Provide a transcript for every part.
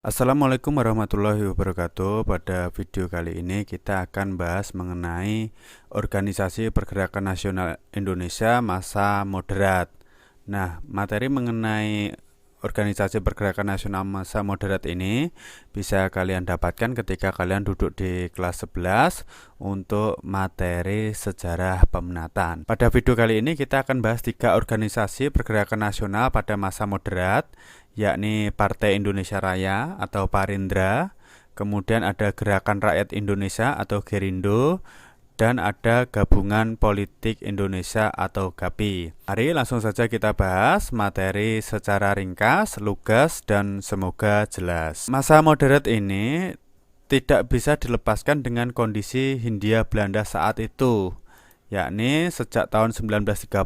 Assalamualaikum warahmatullahi wabarakatuh. Pada video kali ini kita akan bahas mengenai Organisasi Pergerakan Nasional Indonesia Masa Moderat. Nah, materi mengenai Organisasi Pergerakan Nasional Masa Moderat ini bisa kalian dapatkan ketika kalian duduk di kelas 11 untuk materi sejarah peminatan. Pada video kali ini kita akan bahas 3 organisasi pergerakan nasional pada masa moderat, yakni Partai Indonesia Raya atau Parindra, kemudian ada Gerakan Rakyat Indonesia atau Gerindo, dan ada Gabungan Politik Indonesia atau GAPI. Mari langsung saja kita bahas materi secara ringkas, lugas, dan semoga jelas. Masa moderat ini tidak bisa dilepaskan dengan kondisi Hindia Belanda saat itu, yakni sejak tahun 1930,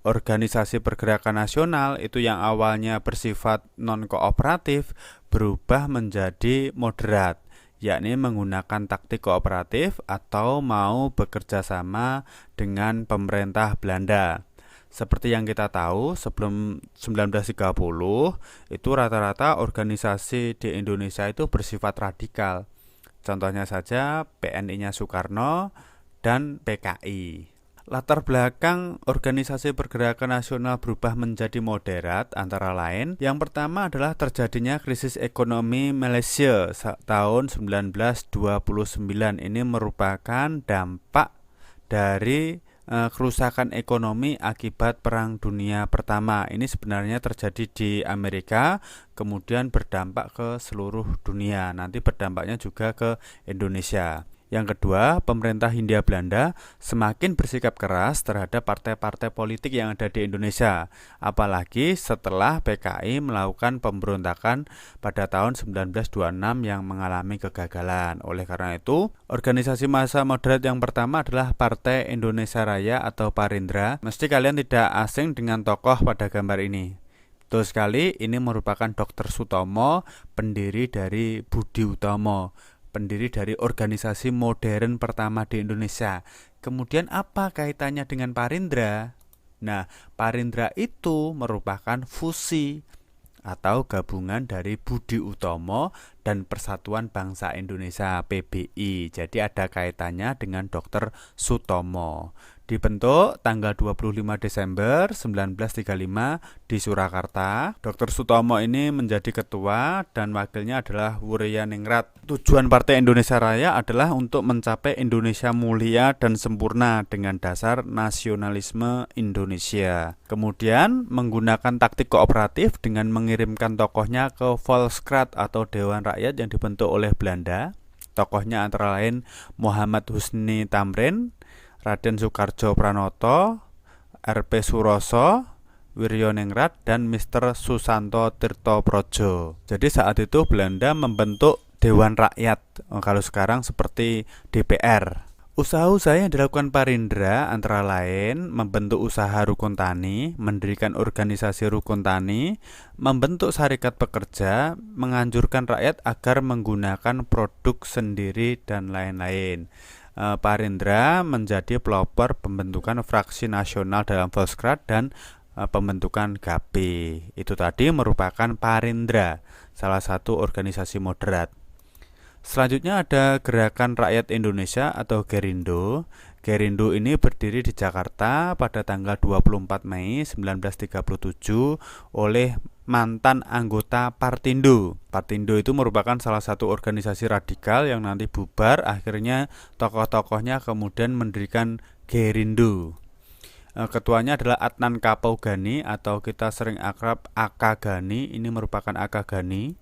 organisasi pergerakan nasional itu yang awalnya bersifat non-kooperatif berubah menjadi moderat, yakni menggunakan taktik kooperatif atau mau bekerja sama dengan pemerintah Belanda. Seperti yang kita tahu, sebelum 1930 itu rata-rata organisasi di Indonesia itu bersifat radikal. Contohnya saja PNI-nya Soekarno dan PKI. Latar belakang organisasi pergerakan nasional berubah menjadi moderat antara lain. Yang pertama adalah terjadinya krisis ekonomi Malaysia tahun 1929. Ini merupakan dampak dari kerusakan ekonomi akibat Perang Dunia Pertama. Ini sebenarnya terjadi di Amerika, kemudian berdampak ke seluruh dunia. Nanti berdampaknya juga ke Indonesia. Yang kedua, pemerintah Hindia Belanda semakin bersikap keras terhadap partai-partai politik yang ada di Indonesia, apalagi setelah PKI melakukan pemberontakan pada tahun 1926 yang mengalami kegagalan. Oleh karena itu, organisasi massa moderat yang pertama adalah Partai Indonesia Raya atau Parindra. Mesti kalian tidak asing dengan tokoh pada gambar ini. Betul sekali, ini merupakan Dr. Sutomo, pendiri dari Budi Utomo, pendiri dari organisasi modern pertama di Indonesia. Kemudian apa kaitannya dengan Parindra? Nah, Parindra itu merupakan fusi atau gabungan dari Budi Utomo dan Persatuan Bangsa Indonesia PBI. Jadi ada kaitannya dengan Dr. Sutomo. Dibentuk tanggal 25 Desember 1935 di Surakarta. Dr. Sutomo ini menjadi ketua dan wakilnya adalah Wuryaningrat. Tujuan Partai Indonesia Raya adalah untuk mencapai Indonesia mulia dan sempurna dengan dasar nasionalisme Indonesia. Kemudian menggunakan taktik kooperatif dengan mengirimkan tokohnya ke Volkskrant atau Dewan Rakyat yang dibentuk oleh Belanda. Tokohnya antara lain Muhammad Husni Tamrin, Raden Soekarjo Pranoto, R.P. Suroso, Wirjoningrat, dan Mr. Susanto Tirtoprojo. Jadi saat itu Belanda membentuk Dewan Rakyat, kalau sekarang seperti DPR. Usaha-usaha yang dilakukan Parindra antara lain membentuk usaha rukun tani, mendirikan organisasi rukun tani, membentuk serikat pekerja, menganjurkan rakyat agar menggunakan produk sendiri, dan lain-lain. Parindra menjadi pelopor pembentukan fraksi nasional dalam Volkskrant dan pembentukan GAPI. Itu tadi merupakan Parindra, salah satu organisasi moderat. Selanjutnya ada Gerakan Rakyat Indonesia atau Gerindo. Gerindo ini berdiri di Jakarta pada tanggal 24 Mei 1937 oleh mantan anggota Partindo. Partindo itu merupakan salah satu organisasi radikal yang nanti bubar, akhirnya tokoh-tokohnya kemudian mendirikan Gerindo. Ketuanya adalah Adnan Kapaugani atau kita sering akrab Aka Gani, ini merupakan Aka Gani.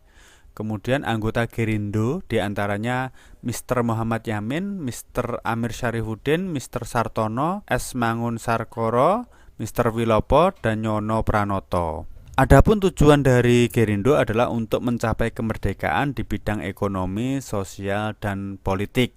Kemudian anggota Gerindo diantaranya Mr. Muhammad Yamin, Mr. Amir Syarifuddin, Mr. Sartono, S. Mangun Sarkoro, Mr. Wilopo, dan Nyono Pranoto. Adapun tujuan dari Gerindo adalah untuk mencapai kemerdekaan di bidang ekonomi, sosial, dan politik.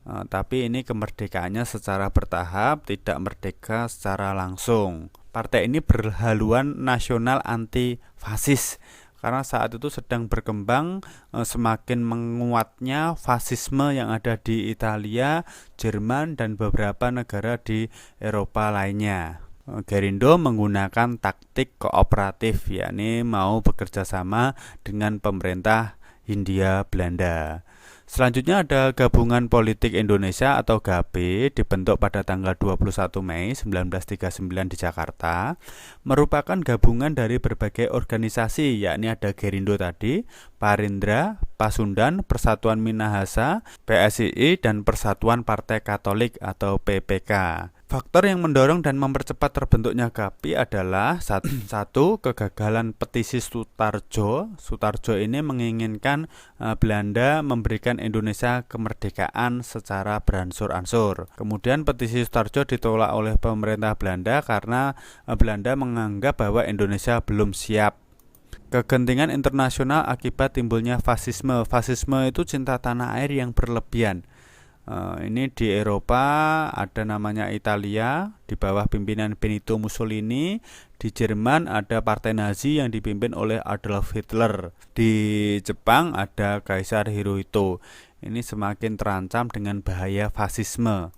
Tapi ini kemerdekaannya secara bertahap, tidak merdeka secara langsung. Partai ini berhaluan nasional anti-fasis, karena saat itu sedang berkembang semakin menguatnya fasisme yang ada di Italia, Jerman, dan beberapa negara di Eropa lainnya. Gerindo menggunakan taktik kooperatif, yakni mau bekerja sama dengan pemerintah Hindia Belanda. Selanjutnya ada Gabungan Politik Indonesia atau GAPI, dibentuk pada tanggal 21 Mei 1939 di Jakarta, merupakan gabungan dari berbagai organisasi, yakni ada Gerindo tadi, Parindra, Pasundan, Persatuan Minahasa, PSII, dan Persatuan Partai Katolik atau PPK. Faktor yang mendorong dan mempercepat terbentuknya GAPI adalah satu, kegagalan petisi Sutarjo. Sutarjo ini menginginkan Belanda memberikan Indonesia kemerdekaan secara beransur-ansur. Kemudian petisi Sutarjo ditolak oleh pemerintah Belanda karena Belanda menganggap bahwa Indonesia belum siap. Kegentingan internasional akibat timbulnya fasisme. Fasisme itu cinta tanah air yang berlebihan. Ini di Eropa ada namanya Italia di bawah pimpinan Benito Mussolini. Di Jerman ada Partai Nazi yang dipimpin oleh Adolf Hitler. Di Jepang ada Kaisar Hirohito. Ini semakin terancam dengan bahaya fasisme.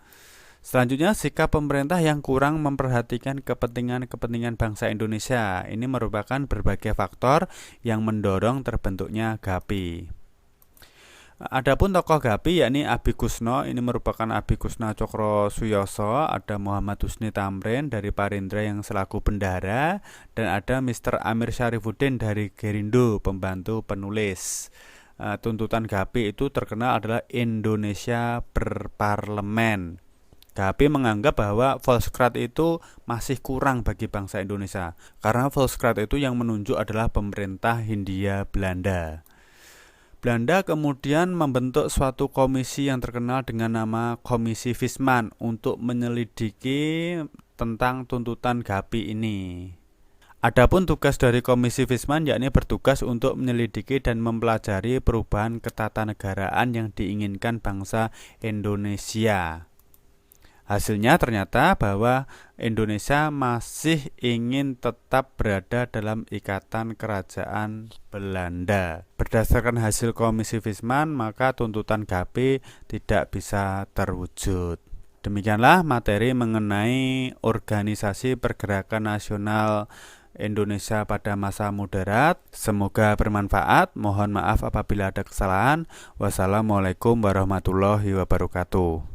Selanjutnya, sikap pemerintah yang kurang memperhatikan kepentingan bangsa Indonesia. Ini merupakan berbagai faktor yang mendorong terbentuknya GAPI. Adapun tokoh GAPI yakni Abi Kusno, ini merupakan Abi Kusno Cokro Suyoso, ada Muhammad Husni Tamrin dari Parindra yang selaku bendahara, dan ada Mr. Amir Syarifuddin dari Gerindo, pembantu penulis. Tuntutan GAPI itu terkenal adalah Indonesia berparlemen. GAPI menganggap bahwa Volksraad itu masih kurang bagi bangsa Indonesia, karena Volksraad itu yang menunjuk adalah pemerintah Hindia Belanda. Belanda kemudian membentuk suatu komisi yang terkenal dengan nama Komisi Visman untuk menyelidiki tentang tuntutan GAPI ini. Adapun tugas dari Komisi Visman yakni bertugas untuk menyelidiki dan mempelajari perubahan ketatanegaraan yang diinginkan bangsa Indonesia. Hasilnya ternyata bahwa Indonesia masih ingin tetap berada dalam ikatan kerajaan Belanda. Berdasarkan hasil Komisi Visman, maka tuntutan GAPI tidak bisa terwujud. Demikianlah materi mengenai Organisasi Pergerakan Nasional Indonesia pada masa moderat. Semoga bermanfaat. Mohon maaf apabila ada kesalahan. Wassalamualaikum warahmatullahi wabarakatuh.